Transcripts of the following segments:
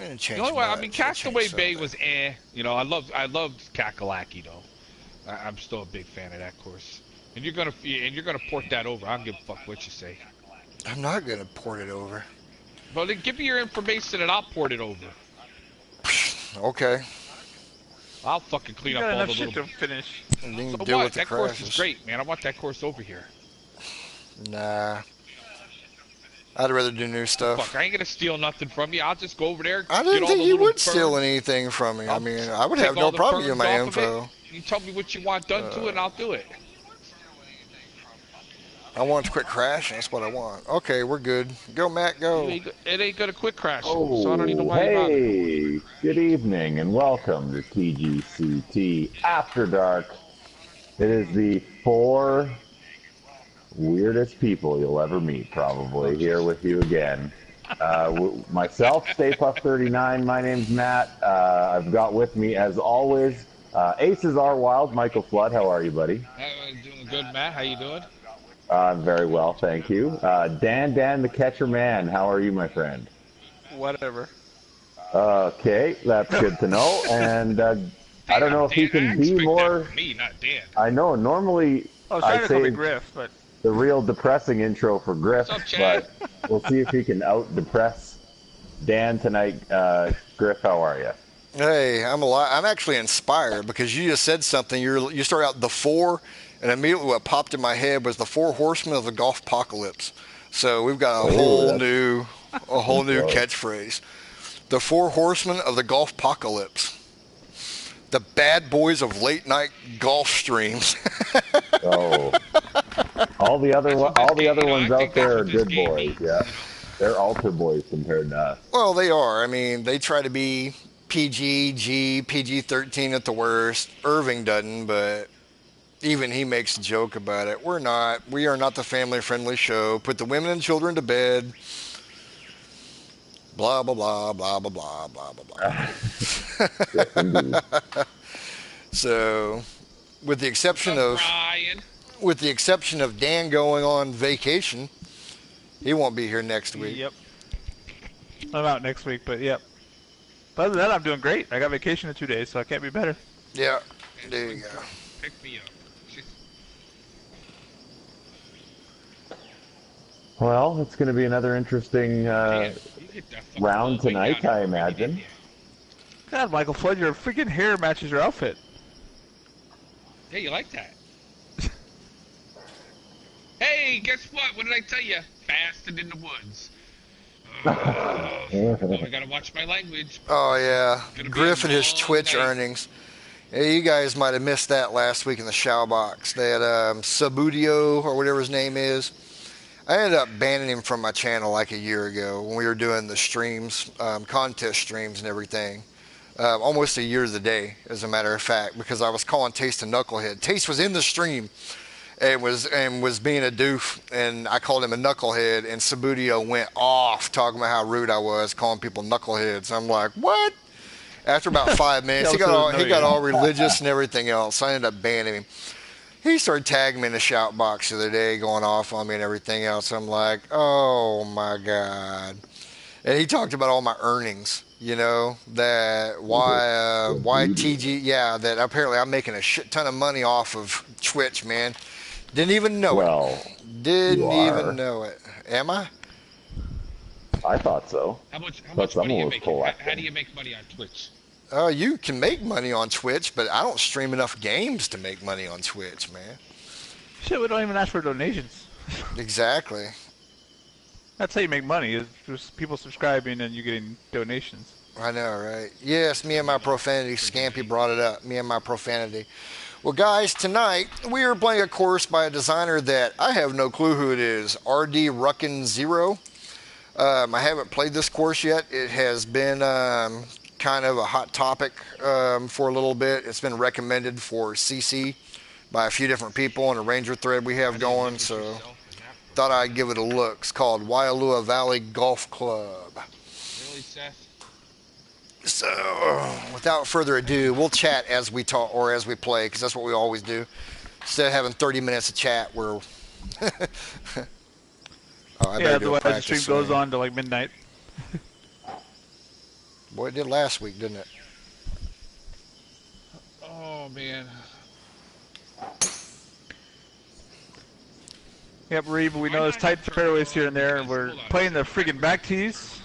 didn't change The only way, I much. mean, It Castaway changed Bay something. was eh. You know, I loved Kakalaki though. I'm still a big fan of that course. And you're gonna port that over. I don't give a fuck what you say. I'm not gonna port it over. Well, then give me your information and I'll port it over. Okay. I'll fucking clean You up got all enough the shit little. to finish. And then So you deal with what? the That course is crashes. great, man. I want that course over here. Nah. I'd rather do new stuff. Fuck, I ain't gonna steal nothing from you. I'll just go over there. I get didn't all think the you little would steal ferns. anything from me. I I'll mean, I would take have all no the problem giving ferns my off of it. info. You tell me what you want done to it, and I'll do it. I want to quit crashing. That's what I want. Okay, we're good. Go, Matt, go. It ain't gonna quit crashing, Oh, so I don't even know why you bother. hey, good evening and welcome to TGCT After Dark. It is the 4 weirdest people you'll ever meet, probably, here with you again. Myself, Stay Puff 39, my name's Matt. I've got with me, as always, Aces Are Wild, Michael Flood. How are you, buddy? Doing good, Matt. How you doing? Very well, thank you. Dan the Catcher Man, how are you, my friend? Whatever. Okay, that's good to know. And I don't know if he can be more. Me, not Dan. I know. Normally, I was trying to call me say Griff, but the real depressing intro for Griff, What's up, Chad? but we'll see if he can out-depress Dan tonight. Griff, how are you? Hey, I'm actually inspired because you just said something. You start out the 4, and immediately what popped in my head was the 4 horsemen of the golf apocalypse. So we've got a whole new catchphrase. The 4 horsemen of the golf apocalypse. The bad boys of late night golf streams. Oh, all the other ones out there are good boys. Yeah, they're altar boys compared to us. Well, they are. I mean, they try to be PG, PG-13 at the worst. Irving doesn't, but even he makes a joke about it. We are not the family-friendly show. Put the women and children to bed. Blah, blah, blah, blah, blah, blah, blah, blah, blah. Yes, indeed. So, with the exception Brian. of Dan going on vacation, he won't be here next week. Yep. I'm out next week, but yep. But other than that, I'm doing great. I got vacation in 2 days, so I can't be better. Yeah, there you go. Pick me up. Well, it's going to be another interesting round tonight, I imagine. God, Michael Flood, your freaking hair matches your outfit. Hey, you like that? Hey, guess what? What did I tell you? Fasting in the woods. I gotta watch my language. Oh, yeah. Gonna be Griff a and his long Twitch night. earnings. Hey, you guys might have missed that last week in the shower box. They had Sabudio, or whatever his name is. I ended up banning him from my channel like a year ago when we were doing the streams, contest streams and everything. Almost a year to the day, as a matter of fact, because I was calling Taste a knucklehead. Taste was in the stream and was being a doof, and I called him a knucklehead, and Sabudio went off talking about how rude I was, calling people knuckleheads. I'm like, what? After about 5 minutes, he got all religious and everything else. I ended up banning him. He started tagging me in the shout box the other day, going off on me and everything else. I'm like, oh my God. And he talked about all my earnings, that why TG, that apparently I'm making a shit ton of money off of Twitch, man. Didn't even know it. Didn't even know it. Am I? I thought so. How much money are you making? Collecting. How do you make money on Twitch? You can make money on Twitch, but I don't stream enough games to make money on Twitch, man. Shit, we don't even ask for donations. Exactly. That's how you make money, is just people subscribing and you getting donations. I know, right? Yes, me and my profanity. Scampy brought it up. Me and my profanity. Well, guys, tonight we are playing a course by a designer that I have no clue who it is. RD Ruckin Zero. I haven't played this course yet. It has been kind of a hot topic for a little bit. It's been recommended for CC by a few different people on a Ranger thread we have going, so thought I'd give it a look. It's called Waialua Valley Golf Club. Really, Seth? So, without further ado, we'll chat as we talk or as we play, because that's what we always do. Instead of having 30 minutes of chat, we're... Otherwise the stream goes on to like midnight. Boy, it did last week, didn't it? Oh man. Yep, Reeve, we Why know there's not have tight fairways here turnover? and there. Because We're hold on a playing the second. friggin' back tees.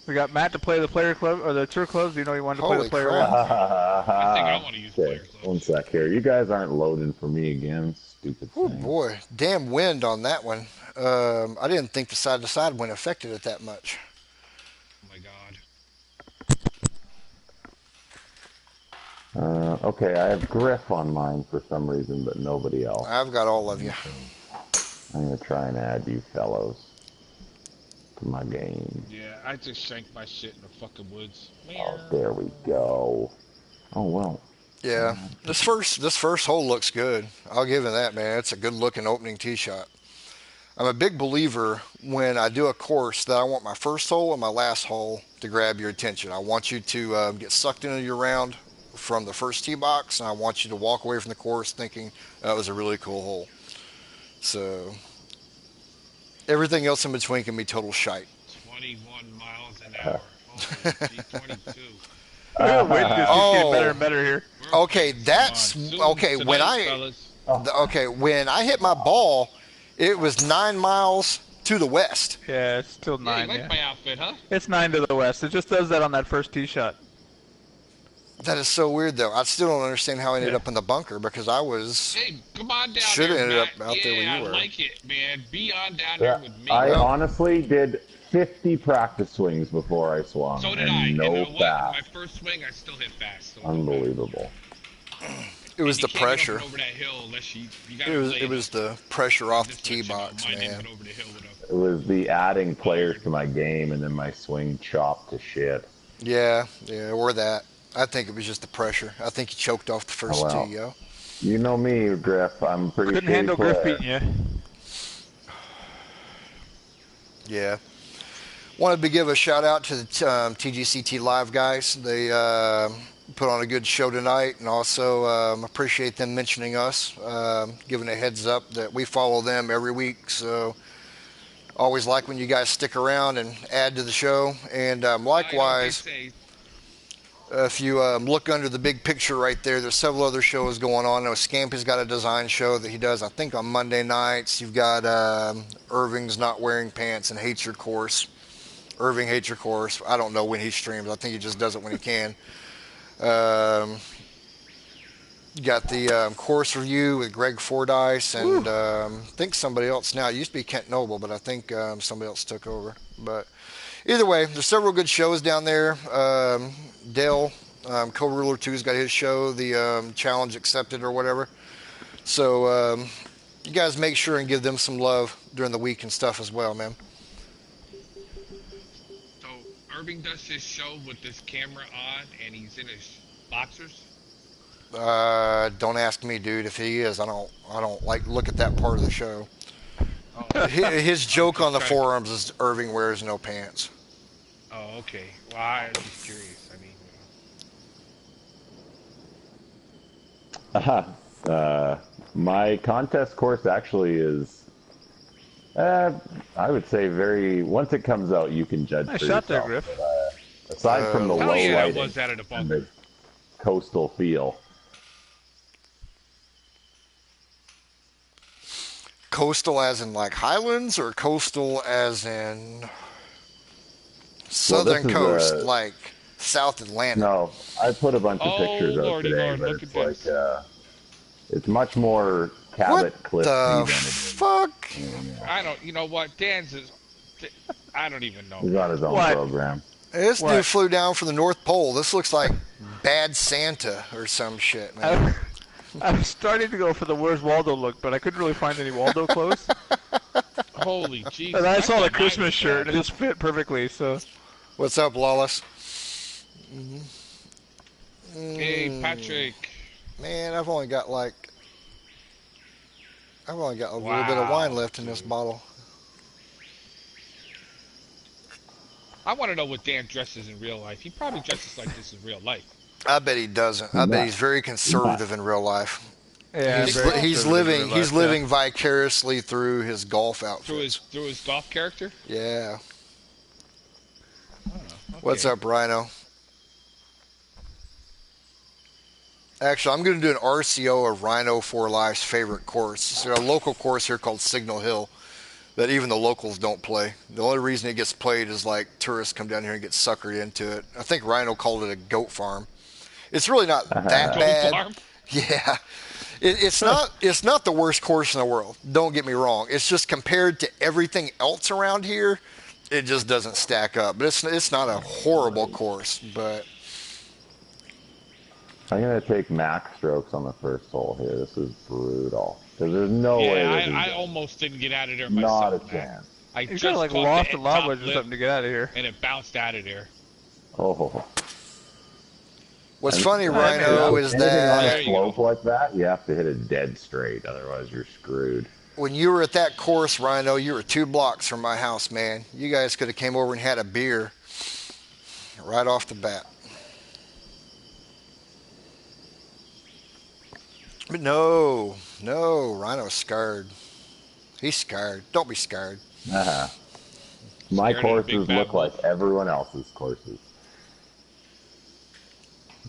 We got Matt to play the player club, or the tour clubs. You know he wanted to play the Holy player crap. one. I think I want to use Okay, player one clubs. sec here. You guys aren't loading for me again. Stupid Oh thing. boy, damn wind on that one. I didn't think the side to side wind affected it that much. Oh my god. Okay, I have Griff on mine for some reason, but nobody else. I've got all of you. I'm gonna try and add you fellows to my game. Yeah, I just shanked my shit in the fucking woods. Oh, there we go. Oh well. Yeah, this first hole looks good. I'll give him that, man. It's a good looking opening tee shot. I'm a big believer when I do a course that I want my first hole and my last hole to grab your attention. I want you to get sucked into your round from the first tee box, and I want you to walk away from the course thinking that was a really cool hole. So everything else in between can be total shite. 21 miles an hour. Holy gee, 22. The wind just keeps getting better Oh, and better here. okay, that's Monsoon okay. tonight, fellas. When I hit my ball, it was 9 miles to the west. Yeah, it's still Yeah, you 9, like yeah. my outfit, huh? It's 9 to the west. It just does that on that first tee shot. That is so weird, though. I still don't understand how I ended Yeah. up in the bunker because I was Hey, come on down should have there, ended up Matt. out there where Yeah, you I were. like it, man. Be on down Yeah, there with me. I Well, honestly did 50 practice swings before I swung, So did and I. And no you know what? My fast. first swing, I still hit fast. So Unbelievable. it was and the you can't get up pressure. and over that hill unless you got It to was lay it it was up. the pressure I'll off the just tee let you know. box, Mine didn't man. went over the hill with It was the adding players to my game, and then my swing chopped to shit. Yeah, or that. I think it was just the pressure. I think he choked off the Oh first tee, well. yo. You know me, Griff. I'm a pretty Couldn't shitty handle Griff player. beating you. Yeah. Wanted to give a shout out to the TGCT Live guys. They put on a good show tonight, and also appreciate them mentioning us, giving a heads up that we follow them every week. So always like when you guys stick around and add to the show. And You know what they likewise, say. if you look under the big picture right there, there's several other shows going on. I know Scampy's got a design show that he does, I think, on Monday nights. You've got Irving's Not Wearing Pants and Hates Your Course. Irving Hates Your Course. I don't know when he streams. I think he just does it when he can. Um, you got the course review with Greg Fordyce and I think somebody else now. It used to be Kent Noble, but I think somebody else took over. But either way, there's several good shows down there. Dale, Co-Ruler 2's got his show, the Challenge Accepted or whatever. So you guys make sure and give them some love during the week and stuff as well, man. So Irving does his show with this camera on, and he's in his boxers. Don't ask me, dude. If he is, I don't like look at that part of the show. Oh, His joke on the trying to- forums is Irving wears no pants. Oh, okay. Well, I'm just curious. I mean, My contest course actually is, I would say, very. Once it comes out, you can judge Nice for shot there, yourself. Griff. But, aside from the hell low yeah, I lighting was out of the and bunker. the coastal feel, Coastal as in like Highlands, or coastal as in Well, Southern this is coast, a- like South Atlantic? no, I put a bunch of Oh, pictures out lordy today, lord, but look it's at like this. it's much more Cabot What Cliff the than it is. fuck? I don't. You know what? Dan's is. I don't even know. He's on his own What? program. This What? dude flew down from the North Pole. This looks like Bad Santa or some shit, man. I was starting to go for the Where's Waldo look, but I couldn't really find any Waldo clothes. Holy Jesus! And I saw the thought mine Christmas was shirt, bad. and it just fit perfectly, so. What's up, Lawless? Hey, Patrick. Man, I've only got a little bit of Wow, wine left in this dude. bottle. I want to know what Dan dresses in real life. He probably dresses like this in real life. I bet he doesn't. I bet Nah. he's very conservative in real life. Yeah, He's, very he's conservative living in real he's life, living vicariously through his golf Through outfits. his golf character. Yeah. What's Okay. up, Rhino? Actually, I'm going to do an RCO of Rhino for Life's favorite course. It's a local course here called Signal Hill that even the locals don't play. The only reason it gets played is like tourists come down here and get suckered into it. I think Rhino called it a goat farm. It's really not that Goat bad. farm. Yeah, it's not the worst course in the world. Don't get me wrong. It's just compared to everything else around here, it just doesn't stack up. But it's not a horrible course. But I'm gonna take max strokes on the first hole here. This is brutal. Because there's no way Yeah, this is I good. almost didn't get out of there Not a myself, man. chance. I You gotta just like caught loft the a lob top wedge or lip something to get out of here. and it bounced out of there. Oh. what's And funny, I mean, Rhino, is anything on that There a you go. slope like that, you have to hit it dead straight. Otherwise, you're screwed. when you were at that course, Rhino, you were 2 blocks from my house, man. You guys could have came over and had a beer right off the bat. But no, Rhino's scared. He's scared. Don't be scared. Uh-huh. My Scared of the big courses bad look like wolf. everyone else's courses,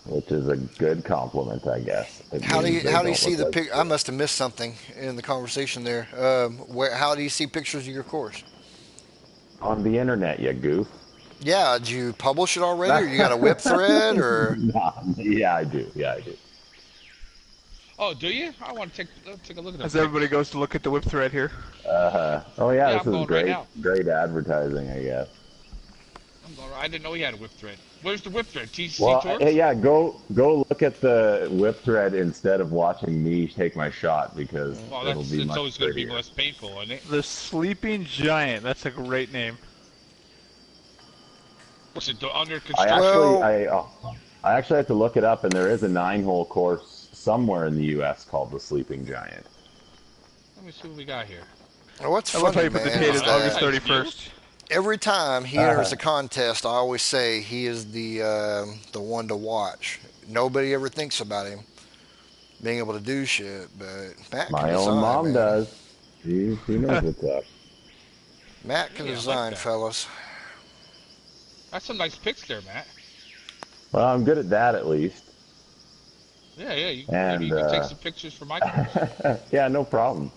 which is a good compliment, I guess. It How do means you they how do you don't see look the like pic? I shit. must have missed something in the conversation there. How do you see pictures of your course? On the internet, you goof. Yeah, did you publish it already, or you got a whip thread, or Nah, yeah, I do. Yeah, I do. Oh, do you? I want to take a look at As them everybody pics. goes to look at the whip thread here. Oh yeah, Yeah, this I'm is going right great. now. Great advertising, I guess. I didn't know he had a whip thread. Where's the whip thread? TGC Well, Tours? yeah, go look at the whip thread instead of watching me take my shot because Well, it'll be it's much always going to be prettier. less painful, isn't it? The Sleeping Giant. That's a great name. What's it under I construction? actually, well, I actually have to look it up, and there is a 9-hole course somewhere in the U.S. called the Sleeping Giant. Let me see what we got here. what's I love how funny, you put the man, date is as that's August that nice. 31st. every time he Uh-huh. enters a contest, I always say he is the one to watch. Nobody ever thinks about him being able to do shit, but Matt can My own design, mom man. does. She knows what's up. Matt can Yeah, I like design, that. fellas. That's some nice pics there, Matt. Well, I'm good at that at least. Yeah, yeah. And Maybe you can take some pictures for my course. yeah, no problem.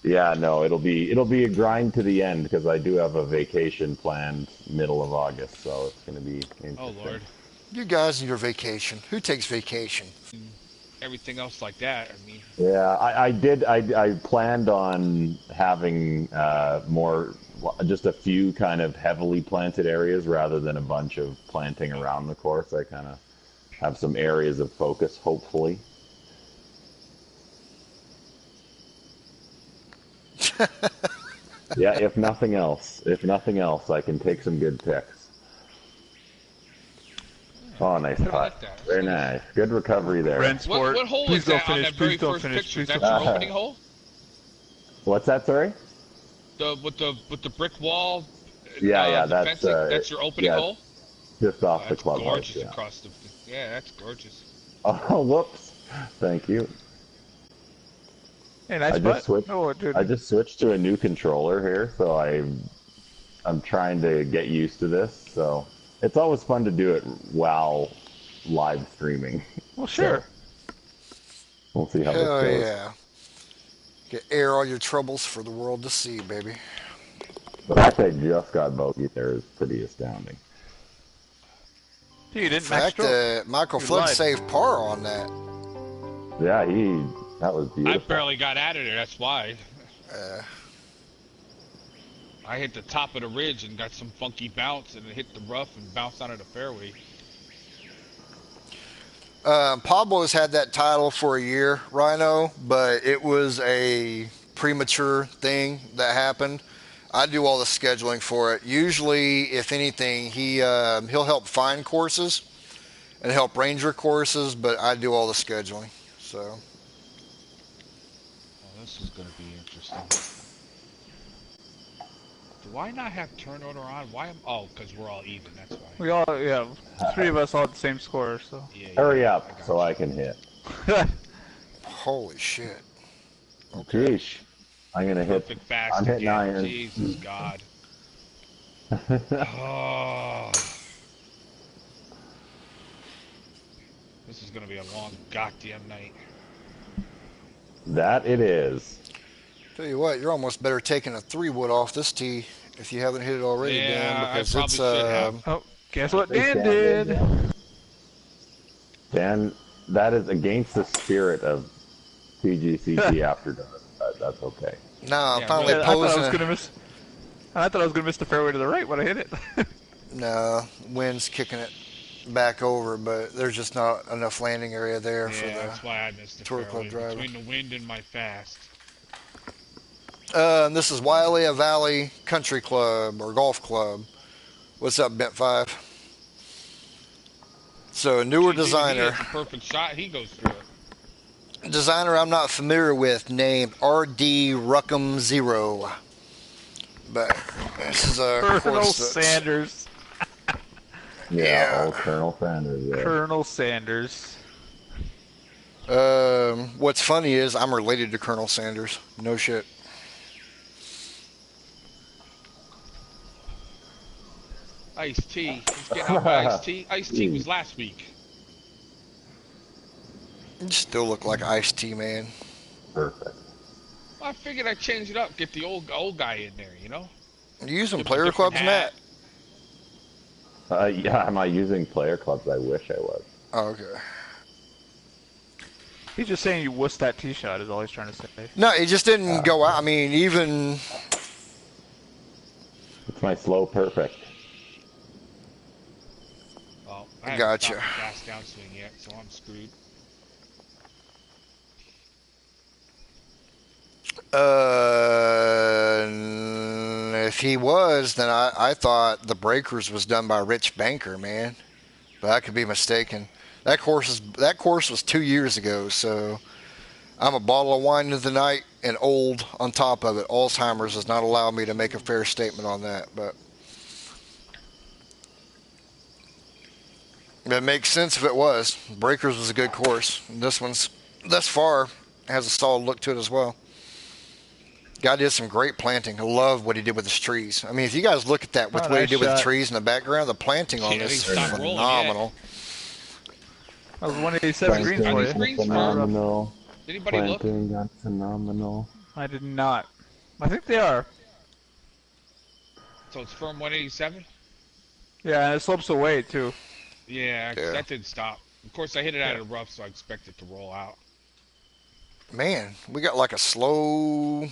Yeah, no, it'll be a grind to the end because I do have a vacation planned middle of August, so it's going to be Oh interesting. Lord, You guys and your vacation. Who takes vacation? and everything else like that. I mean, Yeah, I planned on having more, just a few kind of heavily planted areas rather than a bunch of planting around the course. I kind of have some areas of focus, hopefully. Yeah, if nothing else, I can take some good pics. Oh, nice I putt. like that. Very nice. Good recovery there. Ren Sport. what hole Please is don't that on finish. that very Please don't first finish. picture? Please That's don't your finish. opening hole. What's that, sorry? With the brick wall. Yeah, the fencing. That's your opening yeah, hole. just Oh, off the that's clubhouse. gorgeous Yeah. across the. Yeah, that's gorgeous. Oh, whoops. Thank you. Hey, nice I putt. just switched. Oh, dude. I just switched to a new controller here, so I'm trying to get used to this. So it's always fun to do it while live streaming. Well, sure. So we'll see how this Hell goes. yeah. Get air all your troubles for the world to see, baby. The fact that I just got bogey there is pretty astounding. Dude, you The didn't max fact stroke. that Michael You Flood lied. saved par on that. Yeah, that was I beautiful. barely got out of there. That's why. Uh, I hit the top of the ridge and got some funky bounce, and it hit the rough and bounced out of the fairway. Pablo's had that title for a year, Rhino, but it was a premature thing that happened. I do all the scheduling for it. Usually, if anything, he'll help find courses and help ranger courses, but I do all the scheduling. So Oh, this is gonna be interesting. Do I not have turn order on? Why am? Oh, because we're all even. That's why. We all, yeah, three of us all had the same score, so. Yeah. Hurry yeah, up got so you. I can hit. holy shit. Sheesh. I'm gonna hit. Perfect fast I'm hitting again. irons. Jesus God. Oh, this is gonna be a long goddamn night. That it is. Tell you what, you're almost better taking a 3-wood off this tee if you haven't hit it already, Dan, Yeah, I because probably it's should have. Oh, guess I what think Dan Dan did, did? yeah. Dan, that is against the spirit of TGCT After Dark. That's okay. now I'm Yeah, finally really. I thought I posing. was gonna miss. I thought I was gonna miss the fairway to the right when I hit it. No, wind's kicking it back over, but there's just not enough landing area there for Yeah, the that's why I missed the tour club fairway driver. between the wind and my fast. And this is Wailea Valley Country Club or Golf Club. What's up, Bent Five? So a newer GG, when he designer, hits a perfect shot, he goes for designer I'm not familiar with, named R.D. Ruckham Zero. But this is a Colonel course that's Sanders. Yeah, yeah. old Colonel Sanders there. Colonel Sanders. What's funny is I'm related to Colonel Sanders. No shit. Ice-T. He's getting out by Ice-T. Ice-T was last week. You still look like Ice-T, man. Perfect. Well, I figured I'd change it up, get the old guy in there, you know? You using Give him a player different clubs, hat. Matt? Yeah, am I using player clubs? I wish I was. Oh, okay. He's just saying you wussed that tee shot is all he's trying to say. No, it just didn't go out. I mean, even It's my slow perfect. Well, I haven't Gotcha. stopped the fast downswing yet, so I'm screwed. if he was, then I thought the Breakers was done by Rich Banker, man. But I could be mistaken. That course was 2 years ago, so I'm a bottle of wine of the night and old on top of it. Alzheimer's does not allow me to make a fair statement on that, but it makes sense if it was. Breakers was a good course. This one's thus far has a solid look to it as well. Guy did some great planting. I love what he did with his trees. I mean, if you guys look at that with Oh, what he nice did with the shot. trees in the background, the planting on Yeah, this they is stopped rolling, phenomenal. That was 187 greens Are for these you. greens firm? Phenomenal. Did anybody look? Planting got phenomenal. I did not. I think they are. So it's firm 187? Yeah, and it slopes away too. Yeah, 'cause Yeah. that didn't stop. Of course, I hit it out of the rough, so I expect it to roll out. Man, we got like a slow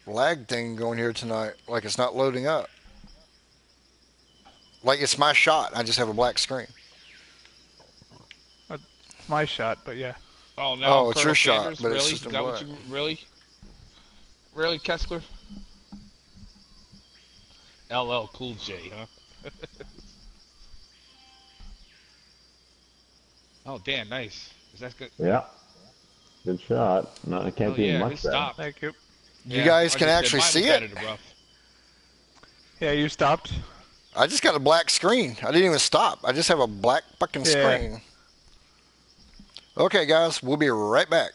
lag thing going here tonight. Like it's not loading up. Like it's my shot. I just have a black screen. It's my shot, but yeah. Oh, now Oh, I'm it's Colonel your shot, Sanders? but it's Really? just Is in that what black. you really? Really, Kessler? LL Cool J, huh? Oh, damn, nice. Is that good? Yeah. Good shot. No, I can't Oh be yeah, much his better. stop. Thank you. You guys I can just actually said mine see was out it. of the rough. Yeah, you stopped. I just got a black screen. I didn't even stop. I just have a black fucking Yeah. screen. Okay, guys, we'll be right back.